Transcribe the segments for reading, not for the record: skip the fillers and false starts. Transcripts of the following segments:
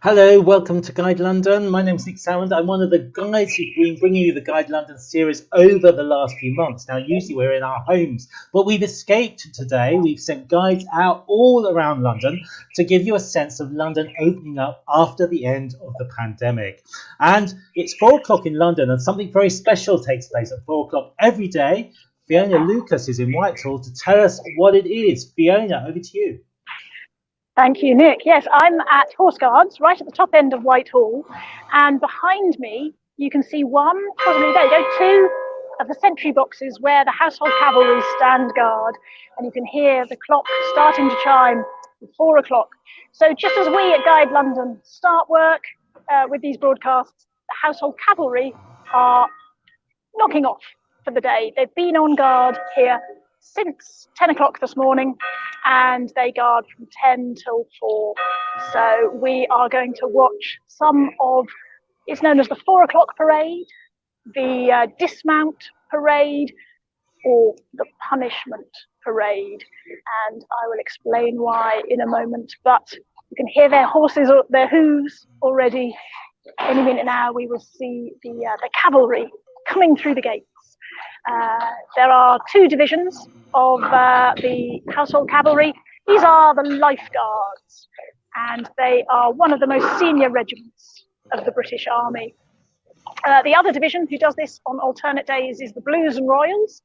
Hello, welcome to Guide London. My name's Nick Salmond. I'm one of the guides who've been bringing you the Guide London series over the last few months. Now, usually we're in our homes, but we've escaped today. We've sent guides out all around London to give you a sense of London opening up after the end of the pandemic. And it's 4 o'clock in London, and something very special takes place at 4 o'clock every day. Fiona Lukas is in Whitehall to tell us what it is. Fiona, over to you. Thank you, Nick. Yes, I'm at Horse Guards, right at the top end of Whitehall, and behind me you can see two of the sentry boxes where the household cavalry stand guard, and you can hear the clock starting to chime at 4 o'clock. So just as we at Guide London start work with these broadcasts, the household cavalry are knocking off for the day. They've been on guard here since 10 o'clock this morning, and they guard from 10 till 4. So we are going to watch some of, it's known as the 4 o'clock parade, the dismount parade, or the punishment parade. And I will explain why in a moment, but you can hear their horses, their hooves already. Any minute now we will see the cavalry coming through the gates. There are 2 divisions of the household cavalry. These are the Life Guards, and they are one of the most senior regiments of the British Army. The other division who does this on alternate days is the Blues and Royals.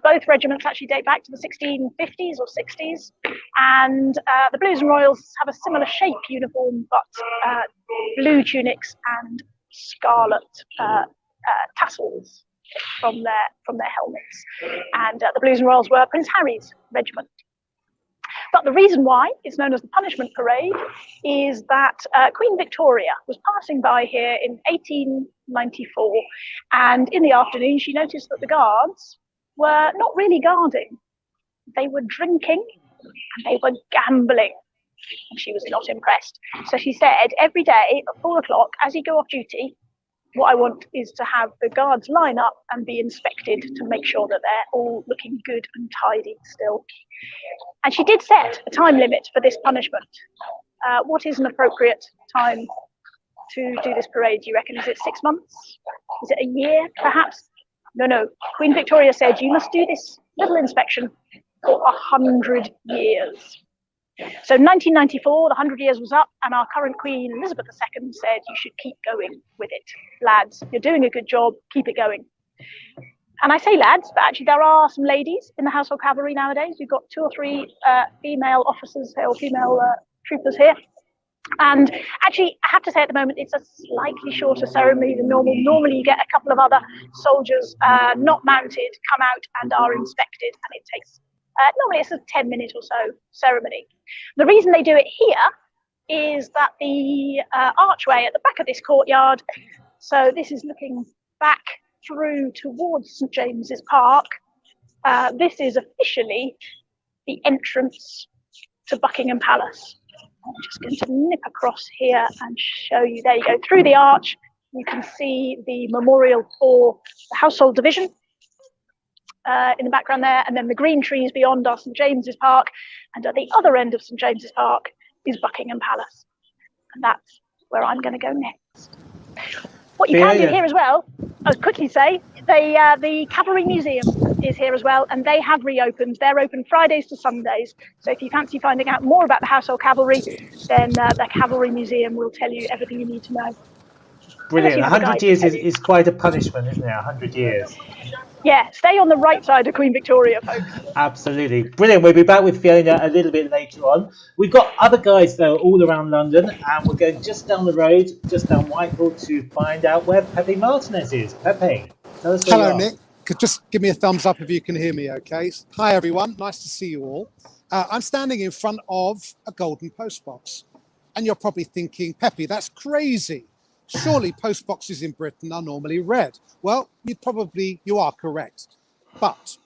Both regiments actually date back to the 1650s or 60s, and the Blues and Royals have a similar shape uniform, but blue tunics and scarlet tassels from their helmets. And the Blues and Royals were Prince Harry's regiment. But the reason why it's known as the Punishment Parade is that Queen Victoria was passing by here in 1894, and in the afternoon she noticed that the guards were not really guarding. They were drinking and they were gambling, and she was not impressed. So she said, every day at 4 o'clock, as you go off duty, what I want is to have the guards line up and be inspected to make sure that they're all looking good and tidy still. And she did set a time limit for this punishment. What is an appropriate time to do this parade, do you reckon? Is it 6 months? Is it a year, perhaps? No. Queen Victoria said you must do this little inspection for 100 years. So 1994, the 100 years was up, and our current Queen, Elizabeth II, said you should keep going with it. Lads, you're doing a good job, keep it going. And I say lads, but actually there are some ladies in the household cavalry nowadays. We've got 2 or 3 female officers here, or female troopers here. And actually, I have to say at the moment, it's a slightly shorter ceremony than normal. Normally you get a couple of other soldiers not mounted come out and are inspected, and it takes normally it's a 10-minute or so ceremony. The reason they do it here is that the archway at the back of this courtyard, so this is looking back through towards St James's Park, this is officially the entrance to Buckingham Palace. I'm just going to nip across here and show you. There you go, through the arch you can see the memorial for the household division in the background there, and then the green trees beyond are St James's Park, and at the other end of St James's Park is Buckingham Palace, and that's where I'm going to go next. What you can do here as well, I'll quickly say, the Cavalry Museum is here as well, and they have reopened. They're open Fridays to Sundays, so if you fancy finding out more about the household cavalry, then the Cavalry Museum will tell you everything you need to know. Brilliant. 100 years is quite a punishment, isn't it? 100 years. Yeah, stay on the right side of Queen Victoria, folks. Absolutely. Brilliant. We'll be back with Fiona a little bit later on. We've got other guides, though, all around London, and we're going just down the road, just down Whitehall, to find out where Pepe Martinez is. Pepe, tell us where you are. Hello, Nick. Just give me a thumbs up if you can hear me, okay? Hi, everyone. Nice to see you all. I'm standing in front of a golden postbox, and you're probably thinking, Pepe, that's crazy. Surely postboxes in Britain are normally red. Well, you are correct. But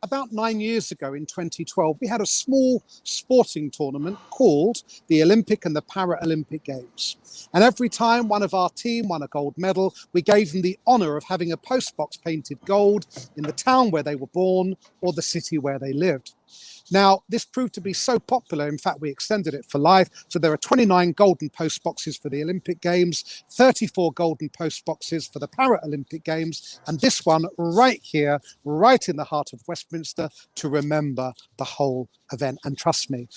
about 9 years ago in 2012, we had a small sporting tournament called the Olympic and the Paralympic Games. And every time one of our team won a gold medal, we gave them the honour of having a postbox painted gold in the town where they were born or the city where they lived. Now, this proved to be so popular, in fact, we extended it for life. So there are 29 golden post boxes for the Olympic Games, 34 golden post boxes for the Paralympic Games, and this one right here, right in the heart of Westminster, to remember the whole event. And trust me,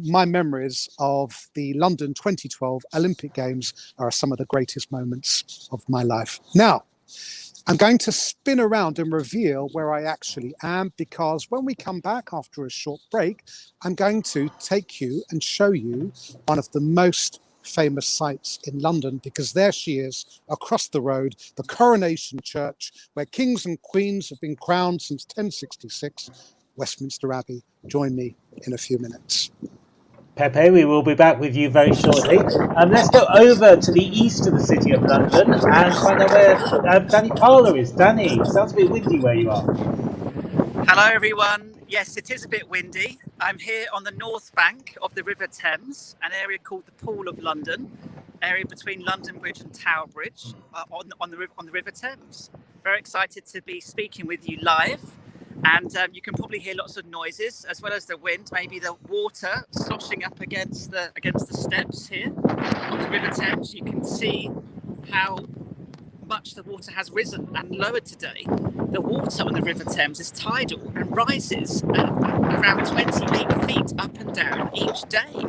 my memories of the London 2012 Olympic Games are some of the greatest moments of my life. Now, I'm going to spin around and reveal where I actually am, because when we come back after a short break, I'm going to take you and show you one of the most famous sites in London, because there she is across the road, the Coronation Church, where kings and queens have been crowned since 1066, Westminster Abbey. Join me in a few minutes. Pepe, we will be back with you very shortly. Let's go over to the east of the city of London and find out where Danny Parlour is. Danny, sounds a bit windy where you are. Hello everyone. Yes, it is a bit windy. I'm here on the north bank of the River Thames, an area called the Pool of London, area between London Bridge and Tower Bridge on the River Thames. Very excited to be speaking with you live. And you can probably hear lots of noises, as well as the wind, maybe the water sloshing up against the steps here on the River Thames. You can see how much the water has risen and lowered today. The water on the River Thames is tidal and rises at around 28 feet up and down each day.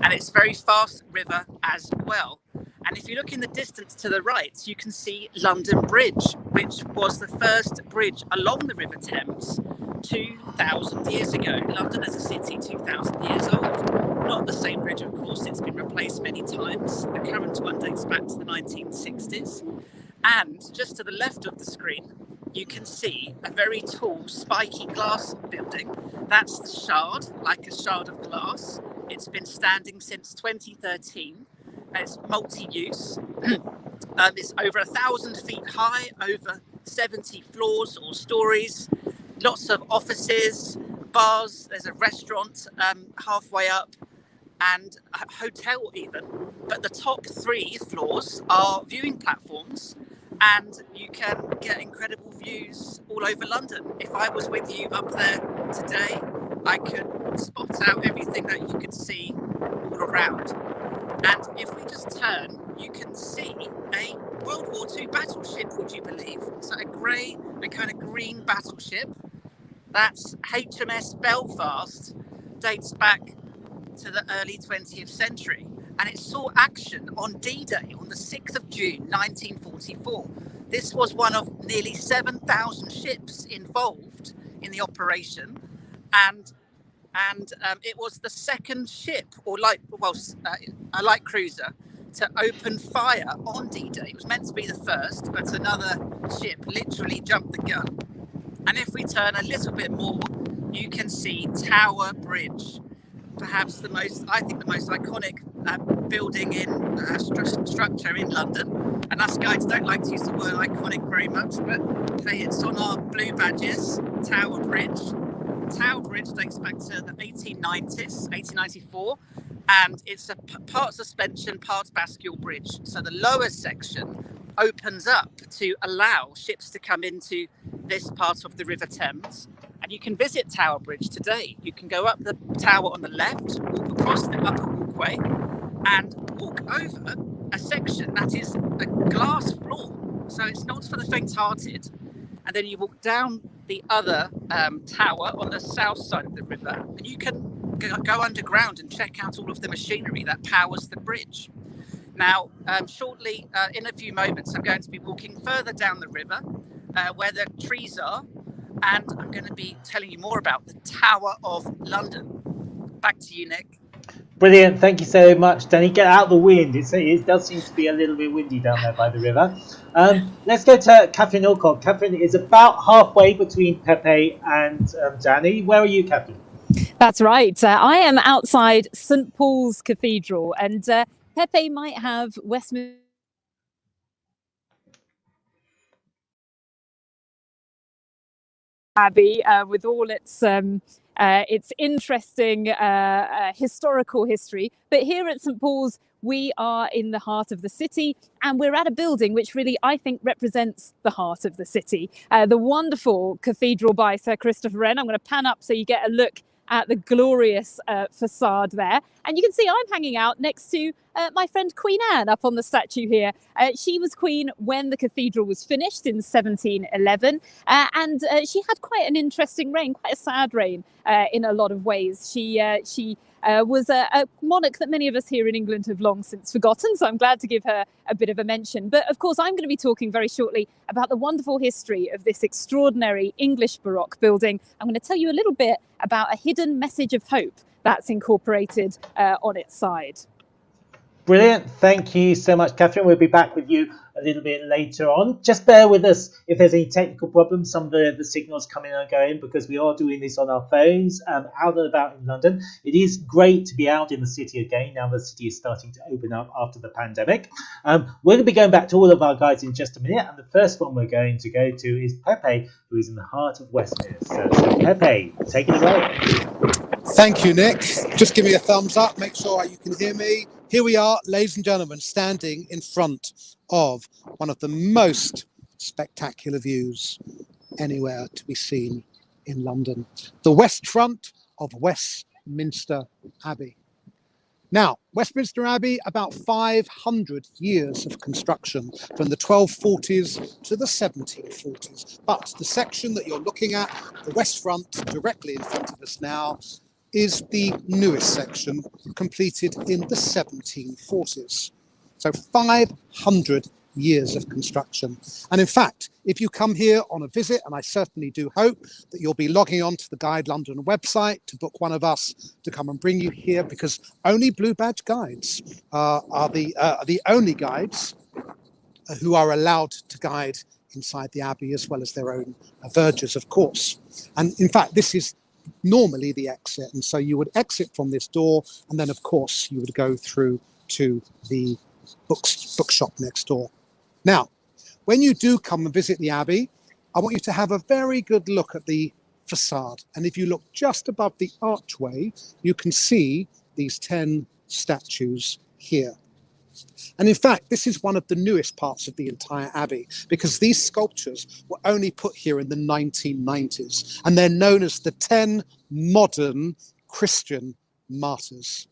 And it's a very fast river as well. And if you look in the distance to the right, you can see London Bridge, which was the first bridge along the River Thames 2,000 years ago. London as a city, 2,000 years old. Not the same bridge, of course, it's been replaced many times. The current one dates back to the 1960s. And just to the left of the screen, you can see a very tall, spiky glass building. That's the Shard, like a shard of glass. It's been standing since 2013. It's multi-use. It's over 1,000 feet high, over 70 floors or stories, lots of offices, bars, there's a restaurant halfway up, and a hotel even. But the top 3 floors are viewing platforms, and you can get incredible views all over London. If I was with you up there today, I could spot out everything that you could see all around. And if we just turn, you can see a World War II battleship, would you believe? So a grey and kind of green battleship. That's HMS Belfast, dates back to the early 20th century. And it saw action on D-Day on the 6th of June, 1944. This was one of nearly 7,000 ships involved in the operation. And it was the second ship, or a light cruiser, to open fire on D-Day. It was meant to be the first, but another ship literally jumped the gun. And if we turn a little bit more, you can see Tower Bridge, perhaps the most iconic building in structure in London. And us guides don't like to use the word iconic very much, but hey, it's on our blue badges, Tower Bridge. Tower Bridge dates back to the 1890s, 1894, and it's a part suspension, part bascule bridge. So the lower section opens up to allow ships to come into this part of the River Thames. And you can visit Tower Bridge today. You can go up the tower on the left, walk across the upper walkway, and walk over a section that is a glass floor. So it's not for the faint-hearted. And then you walk down the other tower on the south side of the river, and you can go underground and check out all of the machinery that powers the bridge. Now, shortly, in a few moments, I'm going to be walking further down the river where the trees are, and I'm going to be telling you more about the Tower of London. Back to you, Nick. Brilliant, thank you so much, Danny. Get out the wind. It does seem to be a little bit windy down there by the river. Let's go to Katherine Alcock. Katherine is about halfway between Pepe and Danny. Where are you, Katherine? That's right. I am outside St Paul's Cathedral, and Pepe might have Westminster Abbey with all its its interesting historical history. But here at St Paul's, we are in the heart of the city, and we're at a building which really, I think, represents the heart of the city. The wonderful Cathedral by Sir Christopher Wren. I'm going to pan up so you get a look at the glorious facade there. And you can see I'm hanging out next to my friend Queen Anne up on the statue here. She was queen when the cathedral was finished in 1711, and she had quite an interesting reign, quite a sad reign in a lot of ways. She was a monarch that many of us here in England have long since forgotten, so I'm glad to give her a bit of a mention. But of course, I'm going to be talking very shortly about the wonderful history of this extraordinary English Baroque building. I'm going to tell you a little bit about a hidden message of hope that's incorporated on its side. Brilliant. Thank you so much, Catherine. We'll be back with you a little bit later on. Just bear with us if there's any technical problems. Some of the signals coming and going because we are doing this on our phones out and about in London. It is great to be out in the city again now the city is starting to open up after the pandemic. We're going to be going back to all of our guides in just a minute, and the first one we're going to go to is Pepe, who is in the heart of Westminster. So Pepe, take it away. Thank you, Nick. Just give me a thumbs up, make sure you can hear me. Here we are, ladies and gentlemen, standing in front of one of the most spectacular views anywhere to be seen in London, the west front of Westminster Abbey. Now, Westminster Abbey, about 500 years of construction from the 1240s to the 1740s. But the section that you're looking at, the west front, directly in front of us now, is the newest section, completed in the 1740s. So 500 years of construction. And in fact, if you come here on a visit, and I certainly do hope that you'll be logging on to the Guide London website to book one of us to come and bring you here, because only Blue Badge guides are the only guides who are allowed to guide inside the Abbey, as well as their own vergers, of course. And in fact, this is normally the exit, and so you would exit from this door, and then of course you would go through to the bookshop next door. Now, when you do come and visit the Abbey, I want you to have a very good look at the facade, and if you look just above the archway, you can see these 10 statues here. And in fact, this is one of the newest parts of the entire Abbey, because these sculptures were only put here in the 1990s, and they're known as the 10 modern Christian martyrs.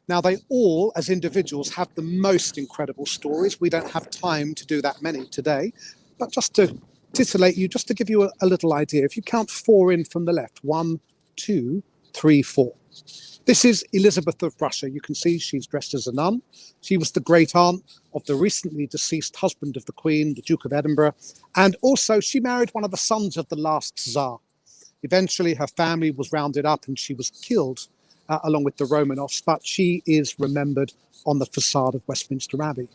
Now, they all, as individuals, have the most incredible stories. We don't have time to do that many today, but just to titillate you, just to give you a little idea, if you count 4 in from the left, 1, 2, 3, 4. This is Elizabeth of Russia. You can see she's dressed as a nun. She was the great aunt of the recently deceased husband of the Queen, the Duke of Edinburgh. And also she married one of the sons of the last Tsar. Eventually her family was rounded up and she was killed along with the Romanovs, but she is remembered on the facade of Westminster Abbey.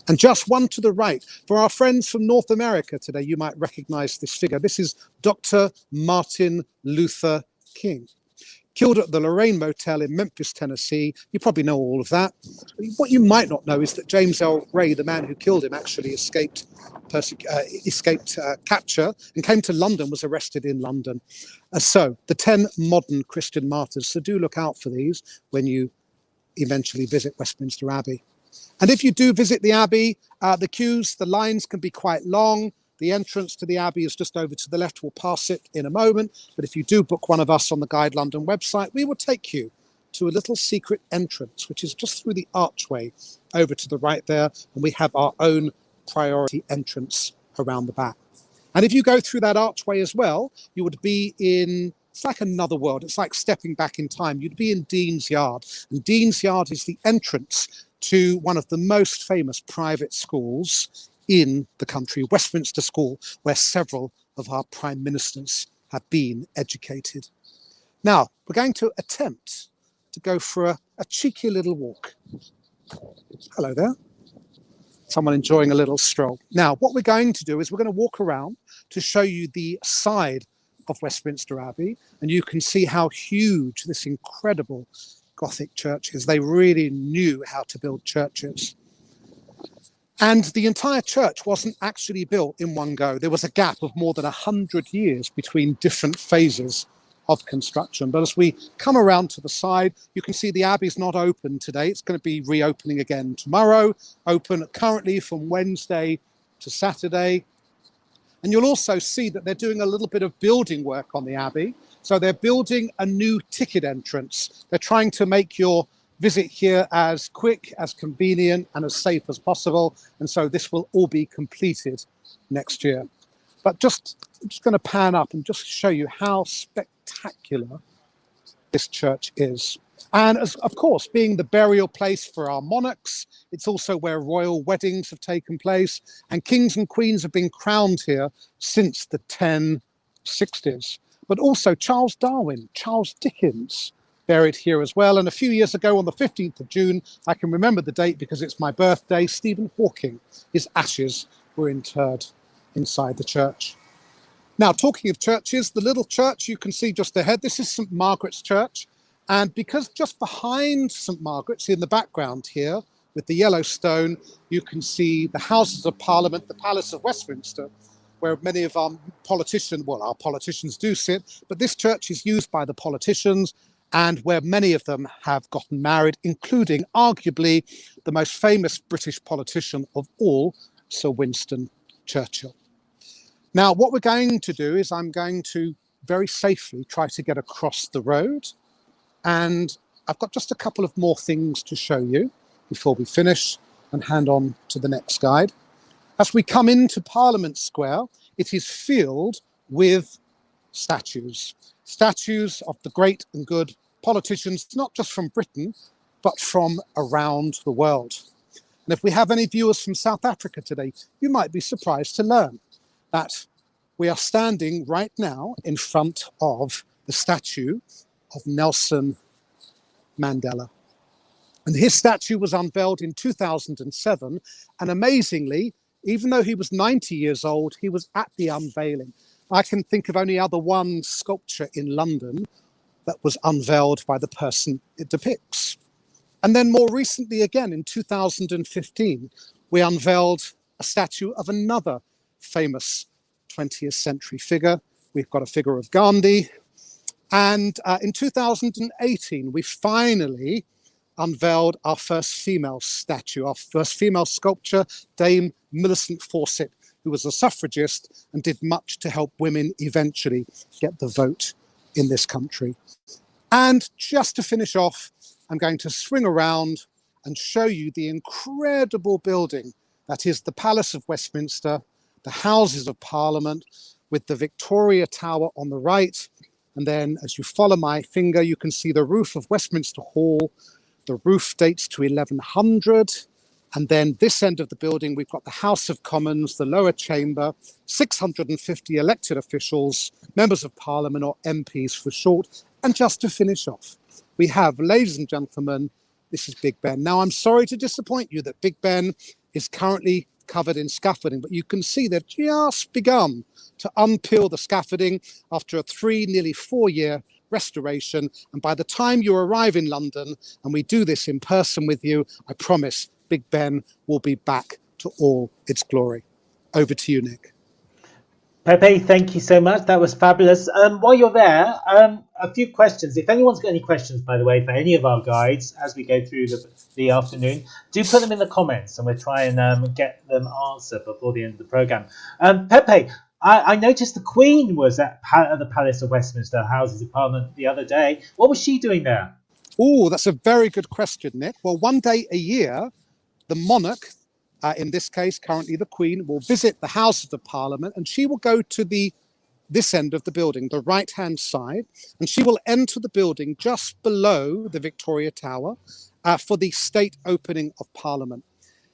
And just one to the right, for our friends from North America today, you might recognize this figure. This is Dr. Martin Luther King, killed at the Lorraine Motel in Memphis, Tennessee. You probably know all of that. What you might not know is that James L. Ray, the man who killed him, actually escaped capture and came to London, was arrested in London. So the 10 modern Christian martyrs. So do look out for these when you eventually visit Westminster Abbey. And if you do visit the Abbey, the queues, the lines can be quite long. The entrance to the Abbey is just over to the left. We'll pass it in a moment. But if you do book one of us on the Guide London website, we will take you to a little secret entrance, which is just through the archway over to the right there. And we have our own priority entrance around the back. And if you go through that archway as well, you would be in, it's like another world. It's like stepping back in time. You'd be in Dean's Yard. And Dean's Yard is the entrance to one of the most famous private schools in the country, Westminster School, where several of our prime ministers have been educated. Now, we're going to attempt to go for a cheeky little walk. Hello there. Someone enjoying a little stroll. Now, what we're going to do is we're going to walk around to show you the side of Westminster Abbey, and you can see how huge this incredible Gothic church is. They really knew how to build churches. And the entire church wasn't actually built in one go. There was a gap of more than 100 years between different phases of construction. But as we come around to the side, you can see the Abbey's not open today. It's going to be reopening again tomorrow, open currently from Wednesday to Saturday. And you'll also see that they're doing a little bit of building work on the Abbey. So they're building a new ticket entrance. They're trying to make your visit here as quick, as convenient, and as safe as possible. And so this will all be completed next year. But I'm just going to pan up and just show you how spectacular this church is. And as, of course, being the burial place for our monarchs, it's also where royal weddings have taken place. And kings and queens have been crowned here since the 1060s. But also Charles Darwin, Charles Dickens, buried here as well. And a few years ago on the 15th of June, I can remember the date because it's my birthday, Stephen Hawking, his ashes were interred inside the church. Now, talking of churches, the little church you can see just ahead, this is St. Margaret's Church. And because just behind St. Margaret's in the background here with the yellow stone, you can see the Houses of Parliament, the Palace of Westminster, where many of our politicians do sit. But this church is used by the politicians and where many of them have gotten married, including arguably the most famous British politician of all, Sir Winston Churchill. Now, what we're going to do is I'm going to very safely try to get across the road. And I've got just a couple of more things to show you before we finish and hand on to the next guide. As we come into Parliament Square, it is filled with statues. Statues of the great and good politicians, not just from Britain, but from around the world. And if we have any viewers from South Africa today, you might be surprised to learn that we are standing right now in front of the statue of Nelson Mandela. And his statue was unveiled in 2007. And amazingly, even though he was 90 years old, he was at the unveiling. I can think of only other one sculpture in London that was unveiled by the person it depicts. And then more recently again, in 2015, we unveiled a statue of another famous 20th century figure. We've got a figure of Gandhi. And in 2018, we finally unveiled our first female statue, our first female sculpture, Dame Millicent Fawcett, who was a suffragist and did much to help women eventually get the vote in this country. And just to finish off, I'm going to swing around and show you the incredible building that is the Palace of Westminster, the Houses of Parliament, with the Victoria Tower on the right. And then as you follow my finger, you can see the roof of Westminster Hall. The roof dates to 1100. And then this end of the building, we've got the House of Commons, the lower chamber, 650 elected officials, members of Parliament, or MPs for short. And just to finish off, we have, ladies and gentlemen, this is Big Ben. Now, I'm sorry to disappoint you that Big Ben is currently covered in scaffolding, but you can see they've just begun to unpeel the scaffolding after a nearly 4-year restoration. And by the time you arrive in London and we do this in person with you, I promise Big Ben will be back to all its glory. Over to you, Nick. Pepe, thank you so much. That was fabulous. While you're there, a few questions. If anyone's got any questions, by the way, for any of our guides as we go through the afternoon, do put them in the comments and we'll try and get them answered before the end of the programme. Pepe, I noticed the Queen was at the Palace of Westminster, Houses of Parliament, the other day. What was she doing there? Oh, that's a very good question, Nick. Well, one day a year, the monarch, in this case, currently the Queen, will visit the Houses of Parliament, and she will go to this end of the building, the right-hand side, and she will enter the building just below the Victoria Tower for the state opening of Parliament.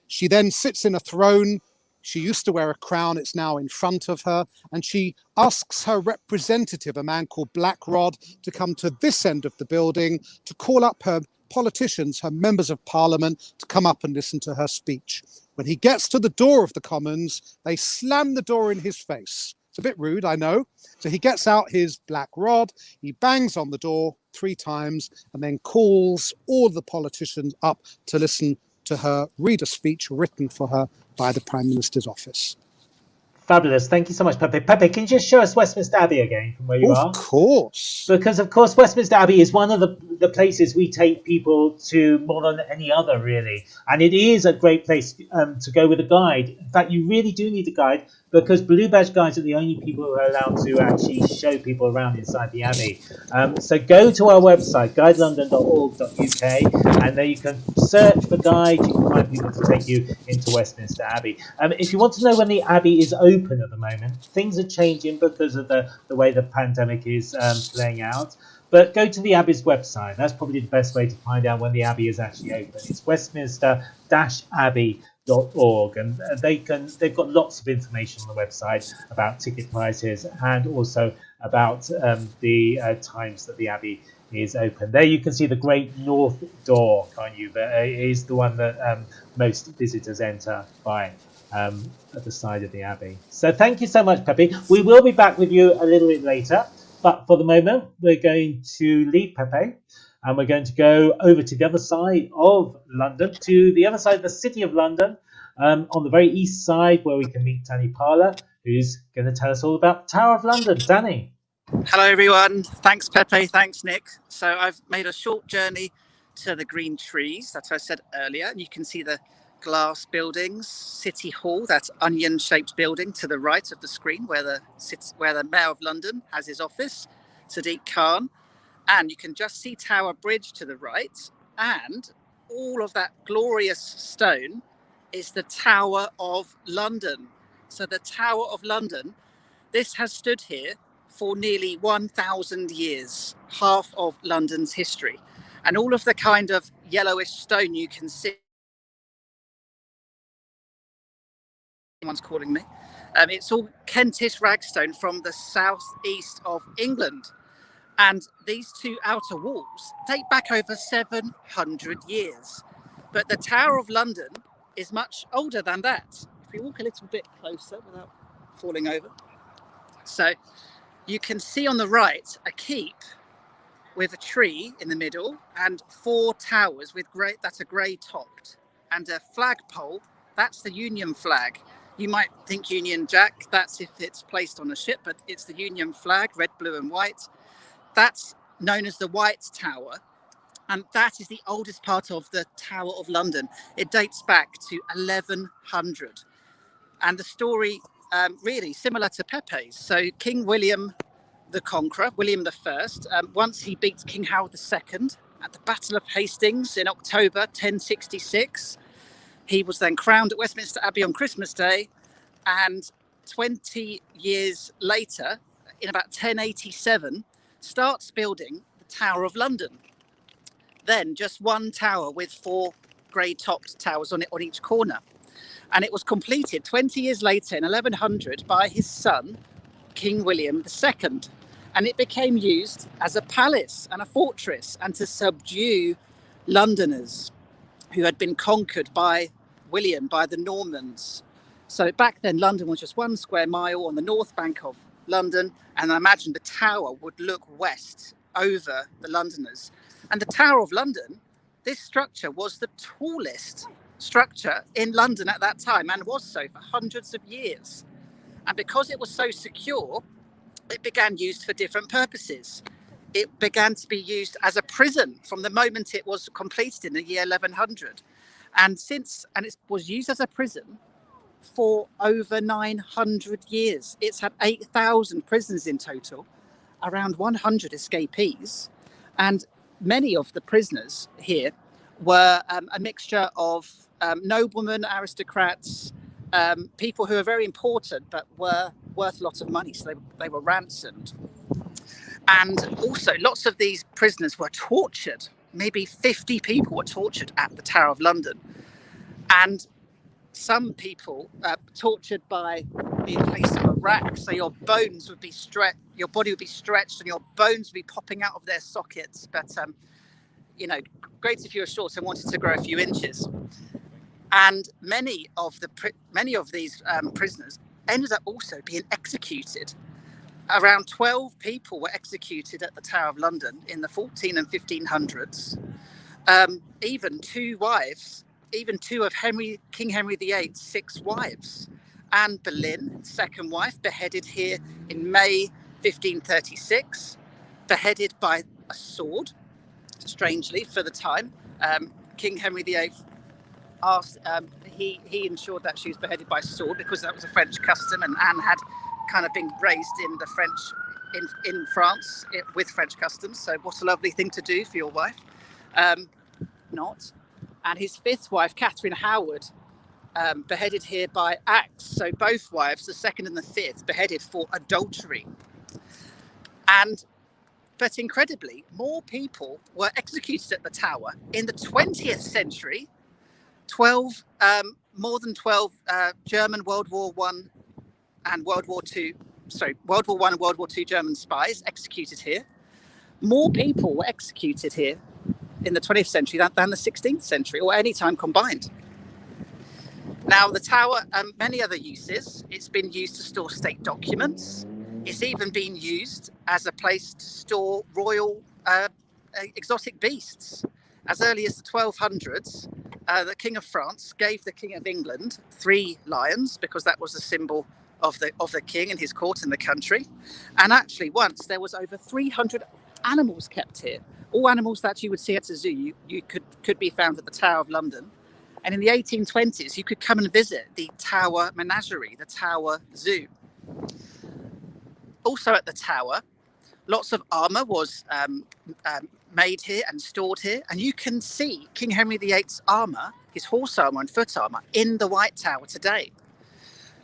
She then sits in a throne. She used to wear a crown. It's now in front of her. And she asks her representative, a man called Black Rod, to come to this end of the building to call up her politicians, her members of Parliament, to come up and listen to her speech. When he gets to the door of the Commons, they slam the door in his face. It's a bit rude, I know. So he gets out his black rod, he bangs on the door 3 times, and then calls all the politicians up to listen to her read a speech written for her by the Prime Minister's office. Fabulous. Thank you so much, Pepe. Pepe, can you just show us Westminster Abbey again from where you are? Of course. Because, of course, Westminster Abbey is one of the places we take people to more than any other, really. And it is a great place to go with a guide. In fact, you really do need a guide because Blue Badge guides are the only people who are allowed to actually show people around inside the Abbey. So go to our website, guidelondon.org.uk, and there you can search for guides. You can find people to take you into Westminster Abbey. If you want to know when the Abbey is open at the moment, things are changing because of the way the pandemic is playing out. But go to the Abbey's website. That's probably the best way to find out when the Abbey is actually open. It's westminster-abbey.org, and they've got lots of information on the website about ticket prices and also about the times that the Abbey is open. There you can see the Great North Door, can't you? That is the one that most visitors enter by at the side of the Abbey. So thank you so much, Pepe. We will be back with you a little bit later. But for the moment, we're going to leave Pepe and we're going to go over to the other side of London, to the other side of the City of London, on the very east side where we can meet Danny Parlour, who's going to tell us all about the Tower of London. Danny. Hello, everyone. Thanks, Pepe. Thanks, Nick. So I've made a short journey to the green trees that I said earlier. And you can see the glass buildings, City Hall, that onion-shaped building to the right of the screen where the Mayor of London has his office, Sadiq Khan. And you can just see Tower Bridge to the right. And all of that glorious stone is the Tower of London. So the Tower of London, this has stood here for nearly 1,000 years, half of London's history. And all of the kind of yellowish stone you can see. Someone's calling me. It's all Kentish ragstone from the southeast of England. And these two outer walls date back over 700 years. But the Tower of London is much older than that. If we walk a little bit closer without falling over. So you can see on the right a keep with a tree in the middle and 4 towers with that are grey topped, and a flagpole. That's the Union flag. You might think Union Jack, that's if it's placed on a ship, but it's the Union flag, red, blue and white. That's known as the White Tower, and that is the oldest part of the Tower of London. It dates back to 1100, and the story really similar to Pepe's. So King William the Conqueror, William I, once he beat King Howard II at the Battle of Hastings in October 1066. He was then crowned at Westminster Abbey on Christmas Day, and 20 years later, in about 1087, starts building the Tower of London. Then just one tower with 4 grey-topped towers on each corner. And it was completed 20 years later in 1100 by his son, King William II. And it became used as a palace and a fortress and to subdue Londoners who had been conquered by William, by the Normans. So back then, London was just 1 square mile on the north bank of London. And I imagine the tower would look west over the Londoners. And the Tower of London, this structure was the tallest structure in London at that time and was so for hundreds of years. And because it was so secure, it began used for different purposes. It began to be used as a prison from the moment it was completed in the year 1100. And it was used as a prison for over 900 years. It's had 8,000 prisoners in total, around 100 escapees. And many of the prisoners here were a mixture of noblemen, aristocrats, people who are very important but were worth a lot of money, so they were ransomed. And also lots of these prisoners were tortured. Maybe 50 people were tortured at the Tower of London. And some people tortured by being placed on a rack, so your bones would be stretched, your body would be stretched and your bones would be popping out of their sockets. But great if you were short and wanted to grow a few inches. And many of these prisoners ended up also being executed. Around 12 people were executed at the Tower of London in the 14 and 1500s. Even 2 wives, even 2 of King Henry VIII's 6 wives Anne Boleyn, second wife, beheaded here in May 1536, beheaded by a sword, strangely for the time. King Henry VIII asked, he ensured that she was beheaded by sword because that was a French custom, and Anne had kind of been raised in the French, in France with French customs. So what a lovely thing to do for your wife. Not. And his fifth wife, Catherine Howard, beheaded here by axe. So both wives, the second and the fifth, beheaded for adultery. But incredibly, more people were executed at the Tower in the 20th century. More than 12 German World War I and World War II and World War II German spies executed here. More people were executed here in the 20th century than the 16th century, or any time combined. Now, the Tower, many other uses. It's been used to store state documents. It's even been used as a place to store royal exotic beasts. As early as the 1200s, the King of France gave the King of England 3 lions because that was a symbol of the king and his court in the country. And actually, once there was over 300 animals kept here. All animals that you would see at a zoo, you could be found at the Tower of London. And in the 1820s, you could come and visit the Tower Menagerie, the Tower Zoo. Also at the Tower, lots of armour was made here and stored here. And you can see King Henry VIII's armour, his horse armour and foot armour, in the White Tower today.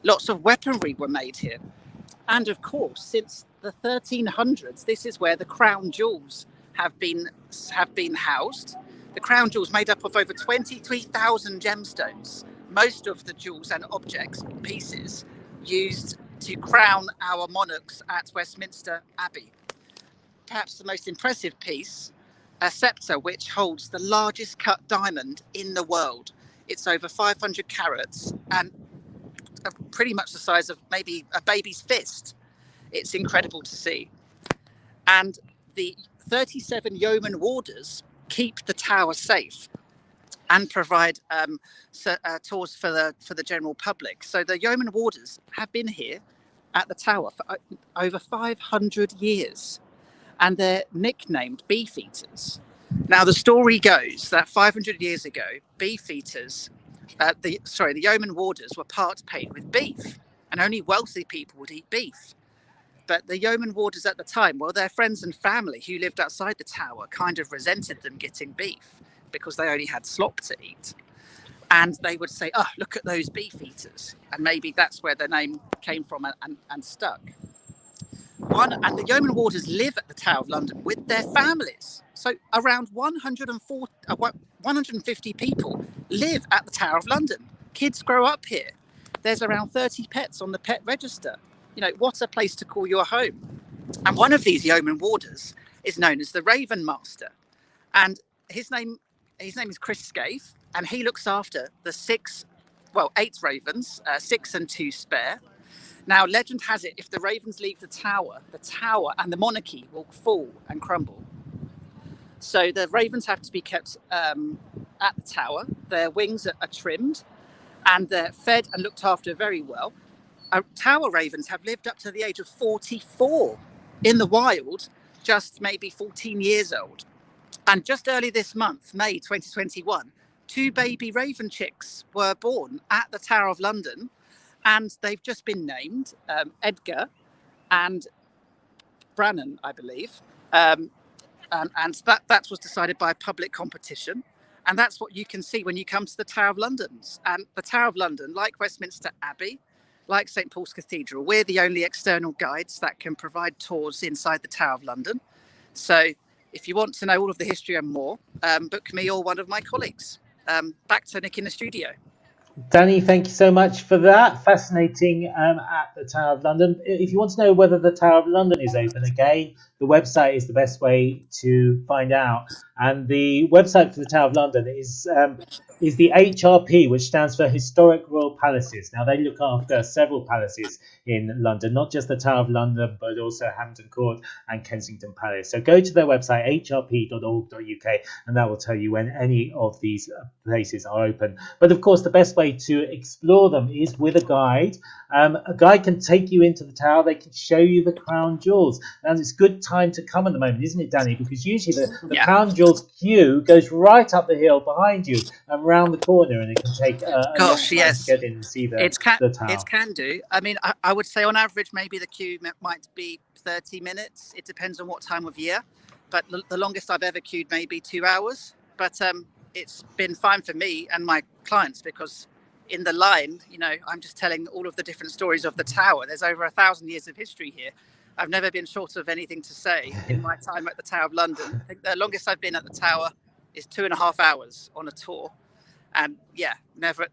Lots of weaponry were made here. And of course, since the 1300s, this is where the crown jewels have been housed. The crown jewels made up of over 23,000 gemstones. Most of the jewels and objects, pieces, used to crown our monarchs at Westminster Abbey. Perhaps the most impressive piece, a sceptre which holds the largest cut diamond in the world. It's over 500 carats and pretty much the size of maybe a baby's fist. It's incredible to see. And the 37 yeoman warders keep the Tower safe and provide tours for the general public. So the yeoman warders have been here at the Tower for over 500 years, and they're nicknamed Beefeaters. Now, the story goes that 500 years ago, Beefeaters, the yeoman warders were part paid with beef, and only wealthy people would eat beef. But the yeoman warders at the time, well, their friends and family who lived outside the Tower kind of resented them getting beef because they only had slop to eat. And they would say, oh, look at those Beefeaters. And maybe that's where the name came from and stuck. And the yeoman warders live at the Tower of London with their families. So around 150 people live at the Tower of London. Kids grow up here. There's around 30 pets on the pet register. You know, what a place to call your home. And one of these yeoman warders is known as the Raven Master. And his name is Chris Scaife, and he looks after the 8 ravens, 6 and 2 spare. Now, legend has it, if the ravens leave the tower and the monarchy will fall and crumble. So the ravens have to be kept at the Tower. Their wings are trimmed, and they're fed and looked after very well. Tower ravens have lived up to the age of 44 in the wild, just maybe 14 years old. And just early this month, May 2021, 2 baby raven chicks were born at the Tower of London, and they've just been named Edgar and Brannan, I believe. And that was decided by a public competition. And that's what you can see when you come to the Tower of London. And the Tower of London, like Westminster Abbey, like St. Paul's Cathedral, we're the only external guides that can provide tours inside the Tower of London. So if you want to know all of the history and more, book me or one of my colleagues. Back to Nick in the studio. Danny, thank you so much for that. Fascinating at the Tower of London. If you want to know whether the Tower of London is open again, the website is the best way to find out. And the website for the Tower of London is is the HRP, which stands for Historic Royal Palaces. Now, they look after several palaces in London, not just the Tower of London, but also Hampton Court and Kensington Palace. So go to their website, hrp.org.uk, and that will tell you when any of these places are open. But of course, the best way to explore them is with a guide. A guide can take you into the tower. They can show you the crown jewels. And it's a good time to come at the moment, isn't it, Danny? Because usually the crown jewels queue goes right up the hill behind you and round the corner, and it can take a long time to get in and see the tower. It can do. I mean, I would say on average, maybe the queue might be 30 minutes. It depends on what time of year. But the longest I've ever queued may be 2 hours. But it's been fine for me and my clients, because in the line, I'm just telling all of the different stories of the tower. There's over 1,000 years of history here. I've never been short of anything to say in my time at the Tower of London. I think the longest I've been at the tower is 2.5 hours on a tour. And yeah, never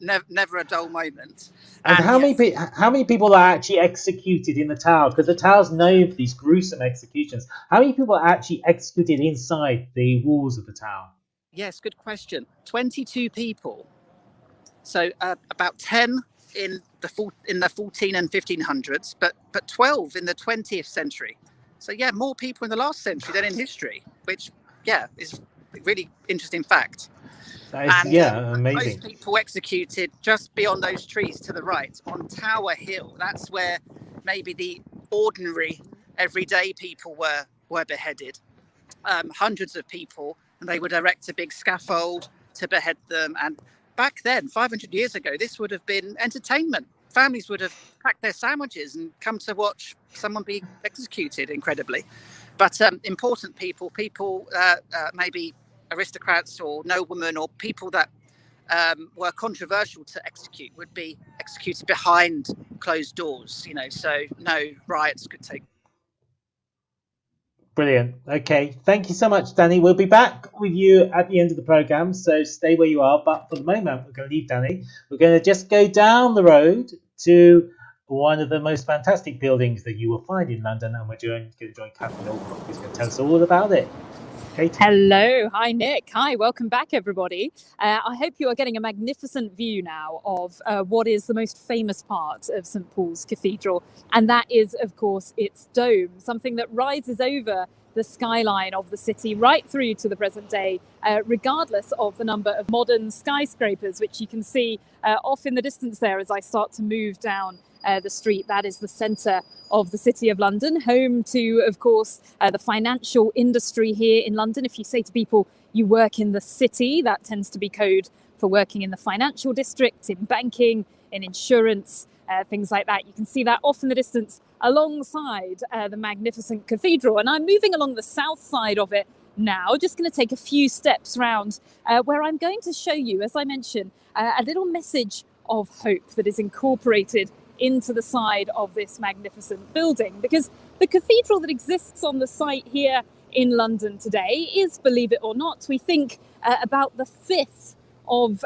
a dull moment. And how many people are actually executed in the tower? Because the tower's known for these gruesome executions. How many people are actually executed inside the walls of the tower? Yes, good question. 22 people. So about 10 in the 14 and 1500s, but 12 in the 20th century. So yeah, more people in the last century than in history, which is a really interesting fact. That is, amazing. Most people executed just beyond those trees to the right on Tower Hill. That's where maybe the ordinary, everyday people were beheaded. Hundreds of people, and they would erect a big scaffold to behead them. And back then, 500 years ago, this would have been entertainment. Families would have packed their sandwiches and come to watch someone be executed, incredibly. But important people, maybe aristocrats or noblemen or people that were controversial to execute, would be executed behind closed doors, so no riots could take. Brilliant. Okay, thank you so much, Danny. We'll be back with you at the end of the programme, so stay where you are. But for the moment, we're going to leave Danny. We're going to just go down the road to one of the most fantastic buildings that you will find in London, and we're going to join Katherine Alcock, who's going to tell us all about it. Katie. Hello. Hi, Nick. Hi, welcome back, everybody. I hope you are getting a magnificent view now of what is the most famous part of St. Paul's Cathedral, and that is, of course, its dome, something that rises over the skyline of the city right through to the present day, regardless of the number of modern skyscrapers, which you can see off in the distance there as I start to move down the street. That is the centre of the City of London, home to, of course, the financial industry here in London. If you say to people you work in the city, that tends to be code for working in the financial district, in banking, in insurance, things like that. You can see that off in the distance alongside the magnificent cathedral. And I'm moving along the south side of it now, just going to take a few steps round where I'm going to show you, as I mentioned, a little message of hope that is incorporated into the side of this magnificent building, because the cathedral that exists on the site here in London today is, believe it or not, we think about the fifth of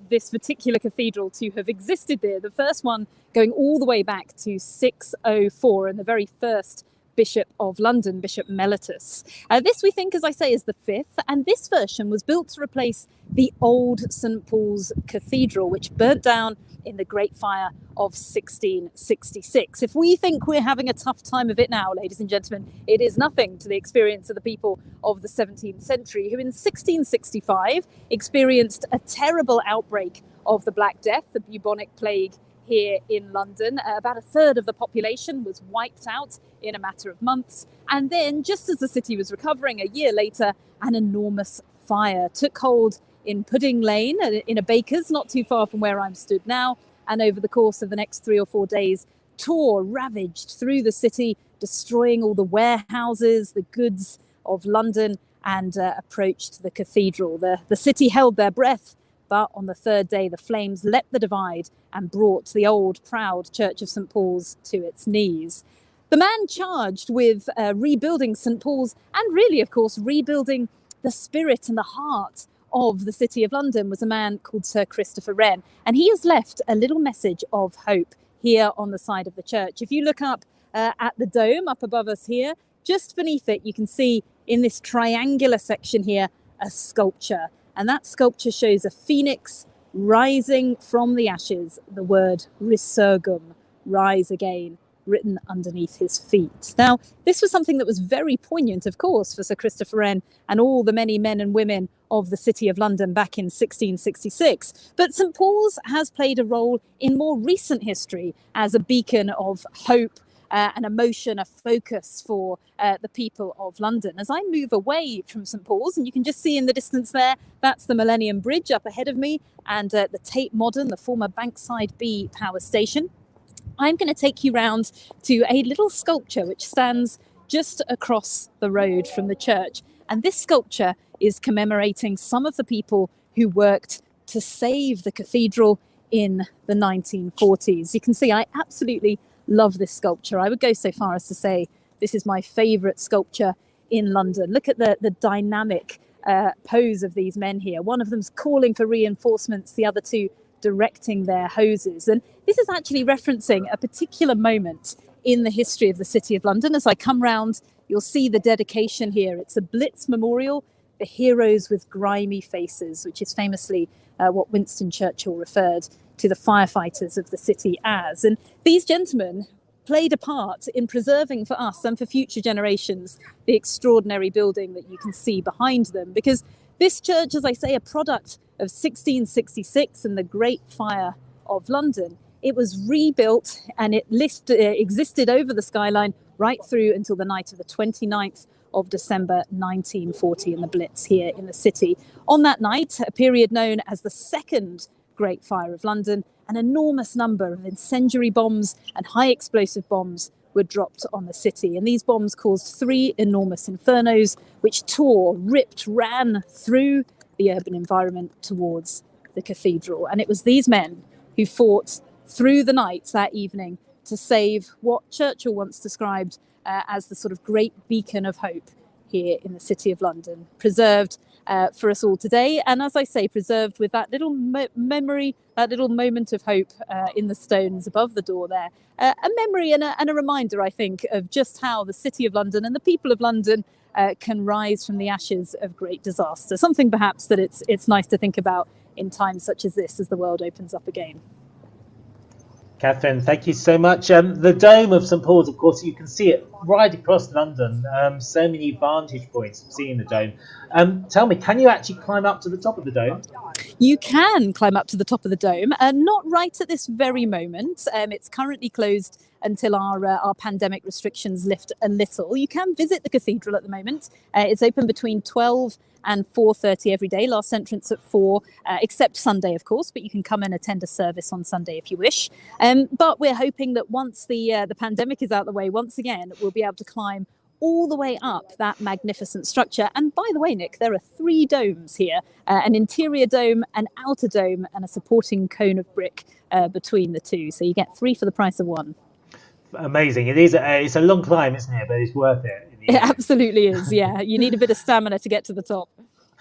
this particular cathedral to have existed there. The first one going all the way back to 604, and the very first Bishop of London, Bishop Mellitus. This, we think, as I say, is the fifth, and this version was built to replace the old St. Paul's Cathedral, which burnt down in the Great Fire of 1666. If we think we're having a tough time of it now, ladies and gentlemen, it is nothing to the experience of the people of the 17th century, who in 1665 experienced a terrible outbreak of the Black Death, the bubonic plague, here in London. About a third of the population was wiped out in a matter of months. And then, just as the city was recovering, a year later, an enormous fire took hold in Pudding Lane, in a baker's not too far from where I'm stood now. And over the course of the next 3 or 4 days, ravaged through the city, destroying all the warehouses, the goods of London, and approached the cathedral. The city held their breath, but on the third day, the flames leapt the divide and brought the old, proud Church of St. Paul's to its knees. The man charged with rebuilding St. Paul's, and really, of course, rebuilding the spirit and the heart of the City of London, was a man called Sir Christopher Wren. And he has left a little message of hope here on the side of the church. If you look up at the dome up above us here, just beneath it, you can see in this triangular section here, a sculpture. And that sculpture shows a phoenix rising from the ashes, the word resurgam, rise again, written underneath his feet. Now, this was something that was very poignant, of course, for Sir Christopher Wren and all the many men and women of the City of London back in 1666. But St Paul's has played a role in more recent history as a beacon of hope, an emotion, a focus for the people of London. As I move away from St Paul's, and you can just see in the distance there, that's the Millennium Bridge up ahead of me, and the Tate Modern, the former Bankside B power station. I'm going to take you round to a little sculpture which stands just across the road from the church. And this sculpture is commemorating some of the people who worked to save the cathedral in the 1940s. You can see I absolutely love this sculpture. I would go so far as to say this is my favourite sculpture in London. Look at the dynamic pose of these men here. One of them's calling for reinforcements, the other two directing their hoses. And this is actually referencing a particular moment in the history of the City of London. As I come round, you'll see the dedication here. It's a Blitz memorial, the heroes with grimy faces, which is famously what Winston Churchill referred to the firefighters of the city as. And these gentlemen played a part in preserving for us and for future generations the extraordinary building that you can see behind them, because this church, as I say, a product of 1666 and the Great Fire of London, it was rebuilt and it existed over the skyline right through until the night of the 29th of December 1940 in the Blitz here in the city. On that night, a period known as the Second Great Fire of London, an enormous number of incendiary bombs and high explosive bombs were dropped on the city. And these bombs caused 3 enormous infernos, which tore, ripped, ran through the urban environment towards the cathedral. And it was these men who fought through the night that evening to save what Churchill once described as the sort of great beacon of hope here in the City of London, preserved for us all today. And as I say, preserved with that little memory, that little moment of hope in the stones above the door there. A memory and a reminder, I think, of just how the City of London and the people of London can rise from the ashes of great disaster. Something perhaps that it's nice to think about in times such as this, as the world opens up again. Catherine, thank you so much. The dome of St Paul's, of course, you can see it right across London. So many vantage points of seeing the dome. Tell me, can you actually climb up to the top of the dome? You can climb up to the top of the dome, not right at this very moment. It's currently closed until our pandemic restrictions lift a little. You can visit the cathedral at the moment. It's open between 12 and 4:30 every day. Last entrance at 4, except Sunday, of course, but you can come and attend a service on Sunday if you wish. But we're hoping that once the pandemic is out of the way, once again, we'll be able to climb all the way up that magnificent structure. And by the way, Nick, there are 3 domes here, an interior dome, an outer dome, and a supporting cone of brick between the two. So you get 3 for the price of 1. Amazing. It is. It's a long climb, isn't it? But it's worth it. It absolutely is, yeah. You need a bit of stamina to get to the top.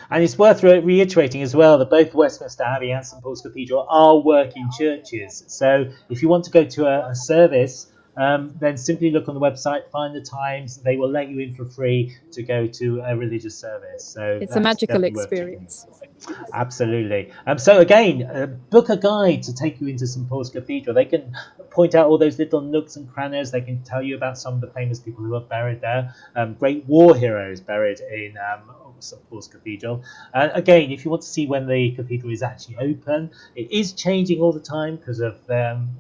And it's worth reiterating as well that both Westminster Abbey and St Paul's Cathedral are working churches. So if you want to go to a service, then simply look on the website, find the times. They will let you in for free to go to a religious service. So it's a magical experience. Absolutely. So again, book a guide to take you into St Paul's Cathedral. They can point out all those little nooks and crannies. They can tell you about some of the famous people who are buried there. Great war heroes buried in St Paul's Cathedral. Again, if you want to see when the cathedral is actually open, it is changing all the time because of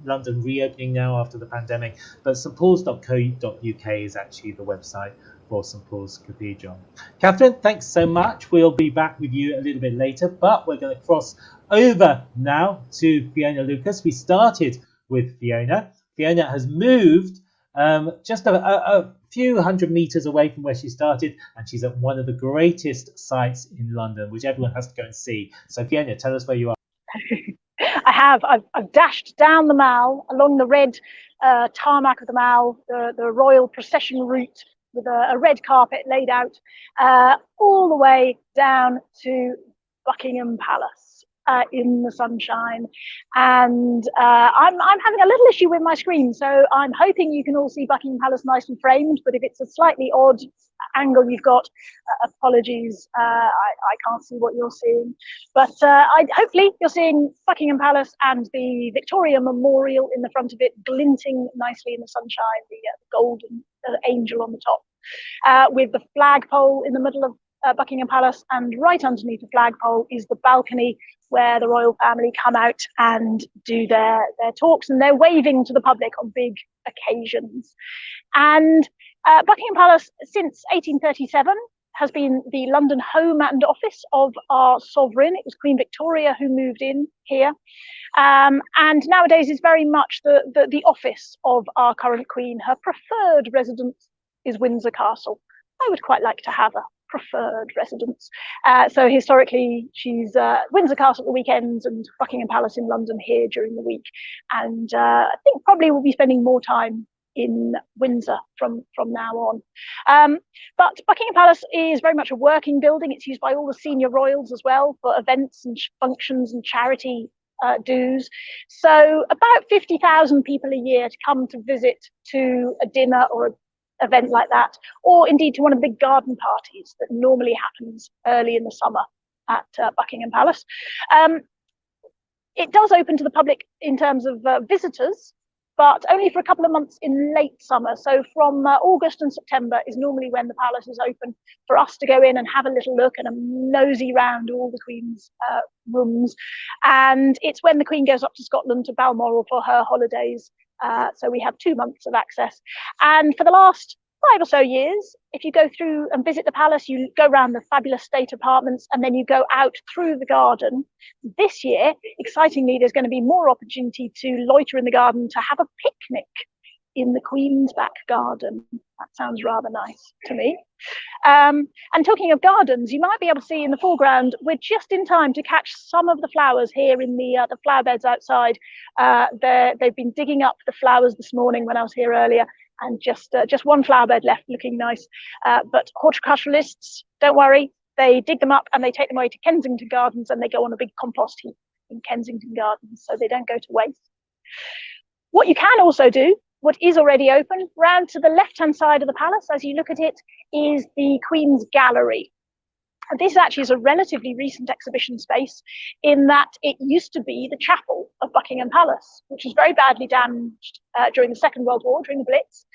London reopening now after the pandemic. But stpauls.co.uk is actually the website for St Paul's Cathedral. Catherine, thanks so much. We'll be back with you a little bit later, but we're going to cross over now to Fiona Lukas. We started with Fiona. Fiona has moved just a few hundred metres away from where she started, and she's at one of the greatest sites in London, which everyone has to go and see. So Fiona, tell us where you are. I have. I've dashed down the Mall, along the red tarmac of the Mall, the royal procession route with a red carpet laid out, all the way down to Buckingham Palace in the sunshine. And I'm having a little issue with my screen, so I'm hoping you can all see Buckingham Palace nice and framed, but if it's a slightly odd angle you've got. Apologies, I can't see what you're seeing, but hopefully you're seeing Buckingham Palace and the Victoria Memorial in the front of it, glinting nicely in the sunshine, the golden angel on the top, with the flagpole in the middle of Buckingham Palace, and right underneath the flagpole is the balcony where the royal family come out and do their talks, and they're waving to the public on big occasions. And Buckingham Palace, since 1837, has been the London home and office of our sovereign. It was Queen Victoria who moved in here. And nowadays is very much the office of our current queen. Her preferred residence is Windsor Castle. I would quite like to have a preferred residence. So historically, she's Windsor Castle at the weekends and Buckingham Palace in London here during the week. And I think probably we'll be spending more time in Windsor from now on. But Buckingham Palace is very much a working building. It's used by all the senior royals as well for events and functions and charity dues. So about 50,000 people a year to come to visit to a dinner or an event like that, or indeed to one of the big garden parties that normally happens early in the summer at Buckingham Palace. It does open to the public in terms of visitors, but only for a couple of months in late summer. So from August and September is normally when the palace is open for us to go in and have a little look and a nosy round all the Queen's rooms. And it's when the Queen goes up to Scotland to Balmoral for her holidays. So we have 2 months of access. And for the last 5 or so years, if you go through and visit the palace, you go around the fabulous state apartments and then you go out through the garden. This year, excitingly, there's going to be more opportunity to loiter in the garden, to have a picnic in the Queen's back garden. That sounds rather nice to me. And talking of gardens, you might be able to see in the foreground, we're just in time to catch some of the flowers here in the flower beds outside. They've been digging up the flowers this morning when I was here earlier, and just one flower bed left looking nice. But horticulturalists, don't worry, they dig them up and they take them away to Kensington Gardens and they go on a big compost heap in Kensington Gardens, so they don't go to waste. What you can also do, what is already open, round to the left-hand side of the palace, as you look at it, is the Queen's Gallery. And this actually is a relatively recent exhibition space, in that it used to be the chapel of Buckingham Palace, which was very badly damaged during the Second World War, during the Blitz.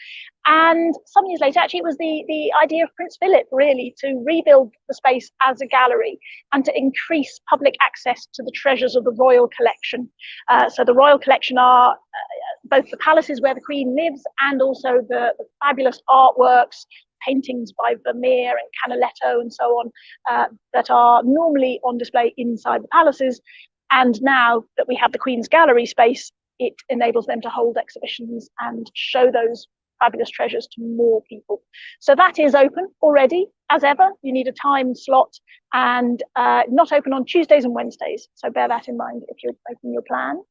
And some years later, actually, it was the idea of Prince Philip, really, to rebuild the space as a gallery and to increase public access to the treasures of the royal collection. So the royal collection are both the palaces where the Queen lives and also the fabulous artworks, paintings by Vermeer and Canaletto and so on, that are normally on display inside the palaces. And now that we have the Queen's Gallery space, it enables them to hold exhibitions and show those fabulous treasures to more people. So that is open already. As ever, you need a time slot, and not open on Tuesdays and Wednesdays. So bear that in mind if you're making your plans.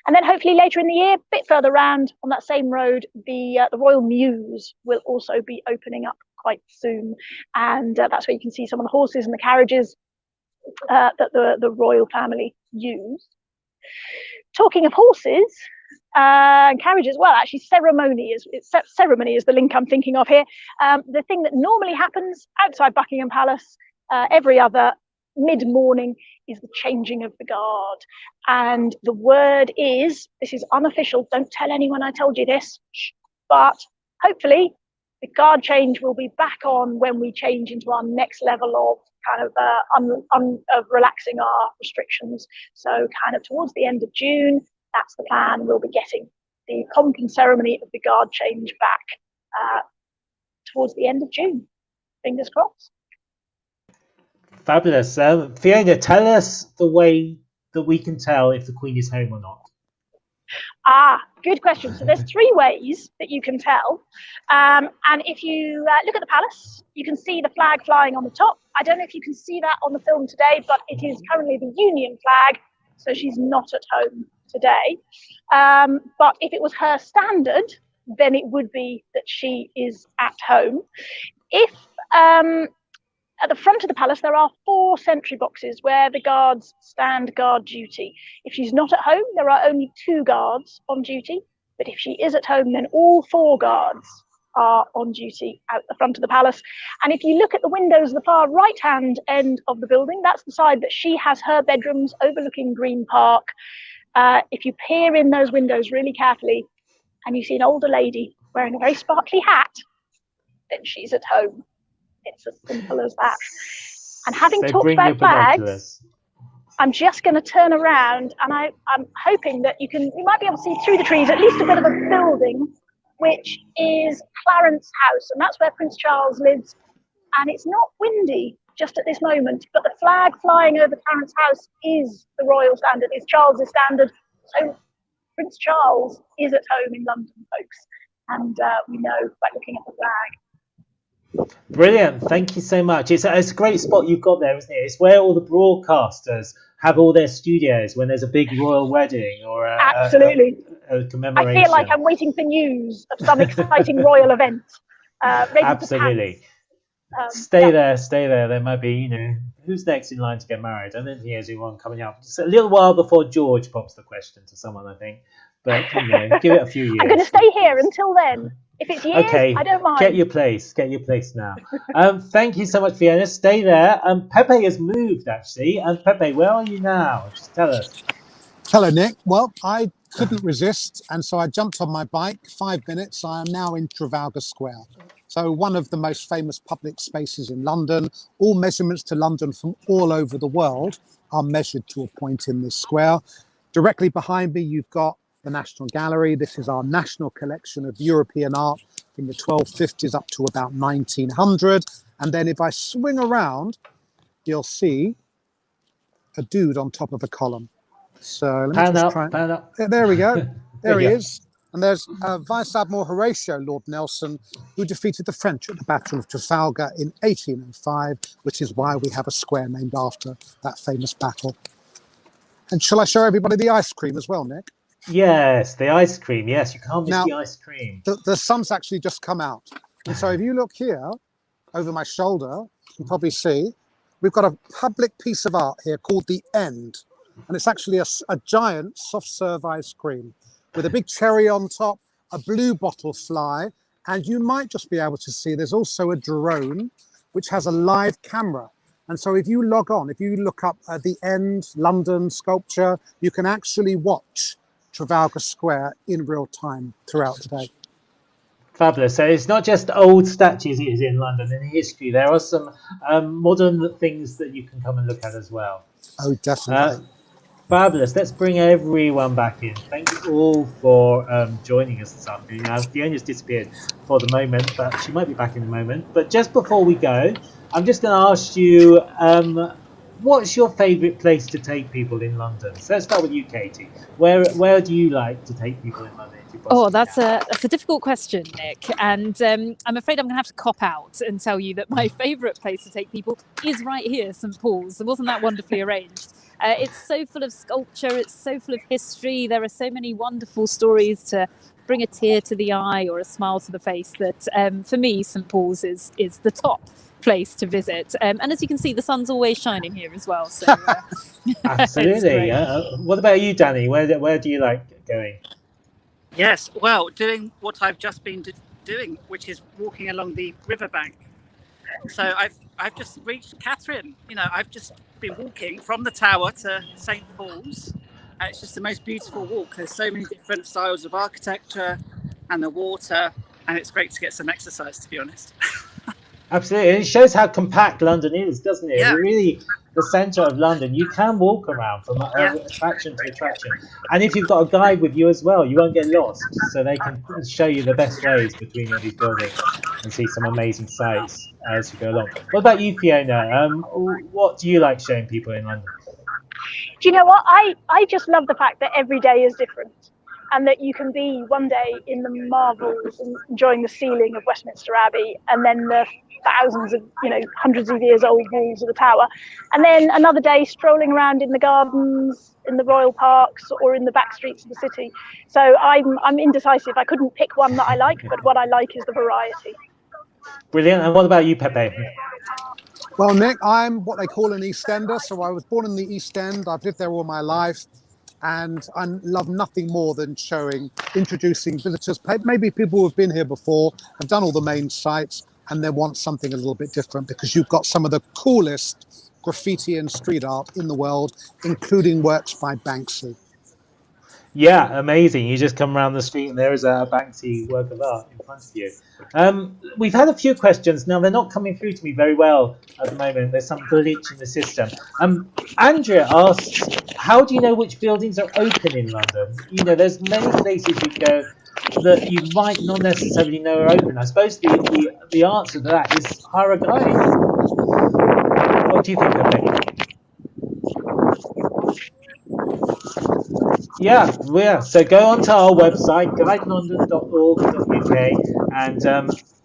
And then hopefully later in the year, a bit further round on that same road, the Royal Mews will also be opening up quite soon. And that's where you can see some of the horses and the carriages that the royal family use. Talking of horses and carriages, well, actually ceremony is the link I'm thinking of here. The thing that normally happens outside Buckingham Palace every other mid-morning is the changing of the guard. And the word is, this is unofficial, don't tell anyone I told you this, but hopefully the guard change will be back on when we change into our next level of kind of relaxing our restrictions. So kind of towards the end of June, that's the plan. We'll be getting the pomp and ceremony of the guard change back towards the end of June. Fingers crossed. Fabulous. Fiona, tell us the way that we can tell if the Queen is home or not. Good question. So there's 3 ways that you can tell. And if you look at the palace, you can see the flag flying on the top. I don't know if you can see that on the film today, but it is currently the Union flag, so she's not at home today. But if it was her standard, then it would be that she is at home. If at the front of the palace, there are 4 sentry boxes where the guards stand guard duty. If she's not at home, there are only 2 guards on duty. But if she is at home, then all 4 guards are on duty out the front of the palace. And if you look at the windows, the far right-hand end of the building, that's the side that she has her bedrooms overlooking Green Park. If you peer in those windows really carefully and you see an older lady wearing a very sparkly hat, then she's at home. It's as simple as that. And having talked about flags, I'm just going to turn around, and I'm hoping that you might be able to see through the trees at least a bit of a building, which is Clarence House, and that's where Prince Charles lives. And it's not windy just at this moment, but the flag flying over Clarence House is the royal standard, is Charles's standard. So Prince Charles is at home in London, folks, and we know by looking at the flag. Brilliant, thank you so much. It's a great spot you've got there, isn't it? It's where all the broadcasters have all their studios when there's a big royal wedding or absolutely a commemoration. I feel like I'm waiting for news of some exciting royal event. Absolutely. Stay there. There might be, who's next in line to get married? I don't think there's anyone coming up. Just a little while before George pops the question to someone, I think. But give it a few years. I'm going to stay here until then. If it's years, okay, I don't mind. Get your place now. Thank you so much, Fiona. Stay there. Pepe has moved, actually. Pepe, where are you now? Just tell us. Hello, Nick. Well, I couldn't resist, and so I jumped on my bike. 5 minutes, I am now in Trafalgar Square. So one of the most famous public spaces in London. All measurements to London from all over the world are measured to a point in this square. Directly behind me, you've got the National Gallery. This is our national collection of European art from the 1250s up to about 1900. And then if I swing around, you'll see a dude on top of a column. So let me just try. Pan up. There we go. There he is. And there's Vice Admiral Horatio Lord Nelson, who defeated the French at the Battle of Trafalgar in 1805, which is why we have a square named after that famous battle. And shall I show everybody the ice cream as well, Nick? Yes, the ice cream. Yes, you can't miss the ice cream. The sun's actually just come out. And so if you look here, over my shoulder, you can probably see, we've got a public piece of art here called The End. And it's actually a giant soft serve ice cream with a big cherry on top, a blue bottle fly, and you might just be able to see there's also a drone which has a live camera. And so if you log on, if you look up The End, London sculpture, you can actually watch Trafalgar Square in real time throughout the day. Fabulous. So it's not just old statues it is in London. In history, there are some modern things that you can come and look at as well. Oh, definitely. Fabulous. Let's bring everyone back in. Thank you all for joining us this afternoon. Fiona's disappeared for the moment, but she might be back in a moment. But just before we go, I'm just going to ask you, what's your favourite place to take people in London? So let's start with you, Katie. Where do you like to take people in London? Oh, that's a difficult question, Nick. And I'm afraid I'm going to have to cop out and tell you that my favourite place to take people is right here, St Paul's. And wasn't that wonderfully arranged? It's so full of sculpture. It's so full of history. There are so many wonderful stories to bring a tear to the eye or a smile to the face that, for me, St Paul's is the top place to visit. And as you can see, the sun's always shining here as well. So, absolutely. What about you, Danny? Where do you like going? Yes, well, doing what I've just been doing, which is walking along the riverbank. So I've just reached Katherine. I've just been walking from the Tower to St Paul's. And it's just the most beautiful walk. There's so many different styles of architecture and the water, and it's great to get some exercise, to be honest. Absolutely. And it shows how compact London is, doesn't it? Yeah. Really, the centre of London. You can walk around from attraction to attraction. And if you've got a guide with you as well, you won't get lost. So they can show you the best ways between all these buildings and see some amazing sights as you go along. What about you, Fiona? What do you like showing people in London? Do you know what? I just love the fact that every day is different. And that you can be one day in the marvels and enjoying the ceiling of Westminster Abbey, and then the thousands of, hundreds of years old walls of the Tower, and then another day strolling around in the gardens, in the royal parks, or in the back streets of the city. So I'm indecisive. I couldn't pick one that I like, but what I like is the variety. Brilliant. And what about you, Pepe? Well, Nick, I'm what they call an East Ender. So I was born in the East End. I've lived there all my life. And I love nothing more than introducing visitors. Maybe people who have been here before, have done all the main sites, and they want something a little bit different, because you've got some of the coolest graffiti and street art in the world, including works by Banksy. Yeah, amazing. You just come around the street and there is a Banksy work of art in front of you. We've had a few questions. Now, they're not coming through to me very well at the moment. There's some glitch in the system. Andrea asks, how do you know which buildings are open in London? You know, there's many places you go that you might not necessarily know are open. I suppose the answer to that is hire a guide. What do you think of it? Yeah. So go onto our website, guidelondon.org.uk, and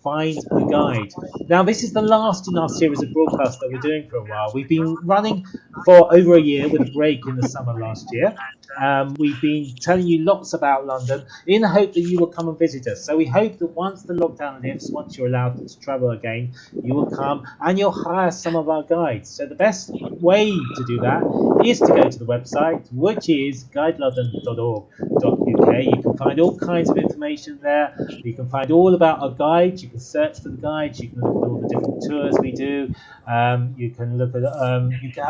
find a guide. Now, this is the last in our series of broadcasts that we're doing for a while. We've been running for over a year with a break in the summer last year. We've been telling you lots about London in the hope that you will come and visit us. So we hope that once the lockdown lifts, once you're allowed to travel again, you will come and you'll hire some of our guides. So the best way to do that is to go to the website, which is guidelondon.org.uk. You can find all kinds of information there. You can find all about our guides. You can search for the guides. You can look at all the different tours we do. You can look at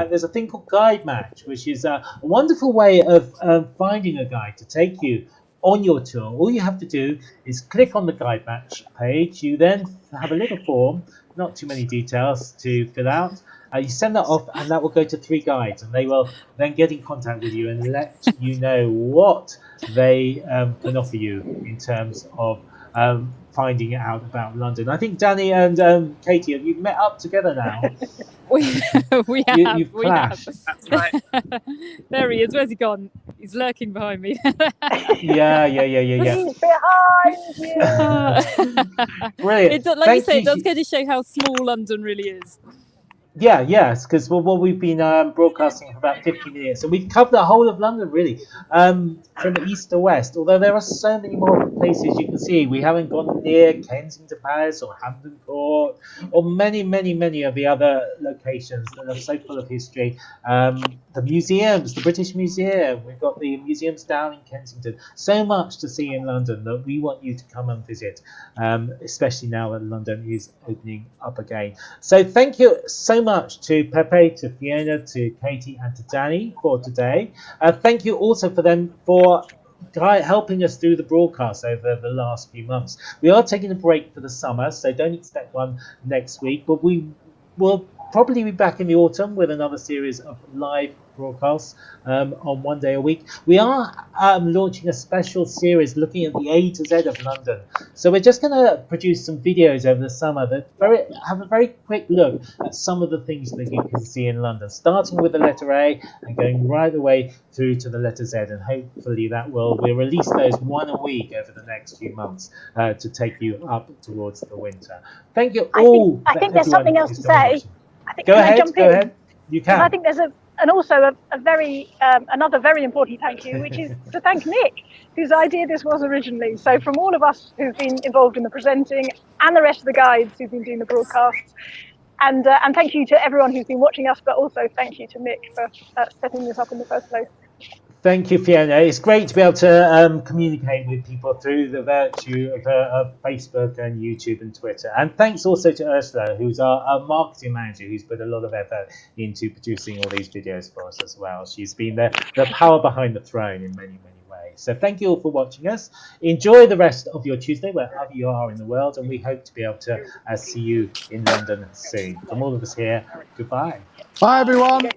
there's a thing called Guide Match, which is a wonderful way of finding a guide to take you on your tour. All you have to do is click on the Guide Match page. You then have a little form, not too many details to fill out. You send that off, and that will go to 3 guides, and they will then get in contact with you and let you know what they can offer you in terms of finding out about London. I think Danny and Katie, have you met up together now? we have. You've clashed. That's right. There he is. Where's he gone? He's lurking behind me. Yeah. He's behind you. Brilliant. Like you say, it does go to show how small London really is. Yes, because we've been broadcasting for about 50 minutes, and we've covered the whole of London, really, from east to west, although there are so many more places you can see. We haven't gone near Kensington Palace or Hampton Court or many of the other locations that are so full of history. The museums, the British Museum, we've got the museums down in Kensington. So much to see in London that we want you to come and visit, especially now that London is opening up again. So thank you so much to Pepe, to Fiona, to Katie, and to Danny for today. Thank you also for them for helping us through the broadcast over the last few months. We are taking a break for the summer, so don't expect one next week, but we will probably be back in the autumn with another series of live broadcasts on one day a week. We are launching a special series looking at the A to Z of London. So we're just going to produce some videos over the summer that have a very quick look at some of the things that you can see in London, starting with the letter A and going right the way through to the letter Z. And hopefully we'll release those one a week over the next few months to take you up towards the winter. Thank you all. I think there's something else to say. Go ahead. You can. I think there's another very important thank you, which is to thank Nick, whose idea this was originally. So from all of us who've been involved in the presenting and the rest of the guides who've been doing the broadcasts, and thank you to everyone who's been watching us, but also thank you to Nick for setting this up in the first place. Thank you, Fiona. It's great to be able to communicate with people through the virtue of Facebook and YouTube and Twitter. And thanks also to Ursula, who's our marketing manager, who's put a lot of effort into producing all these videos for us as well. She's been the power behind the throne in many ways. So thank you all for watching us. Enjoy the rest of your Tuesday, wherever you are in the world, and we hope to be able to see you in London soon. From all of us here, goodbye. Bye, everyone.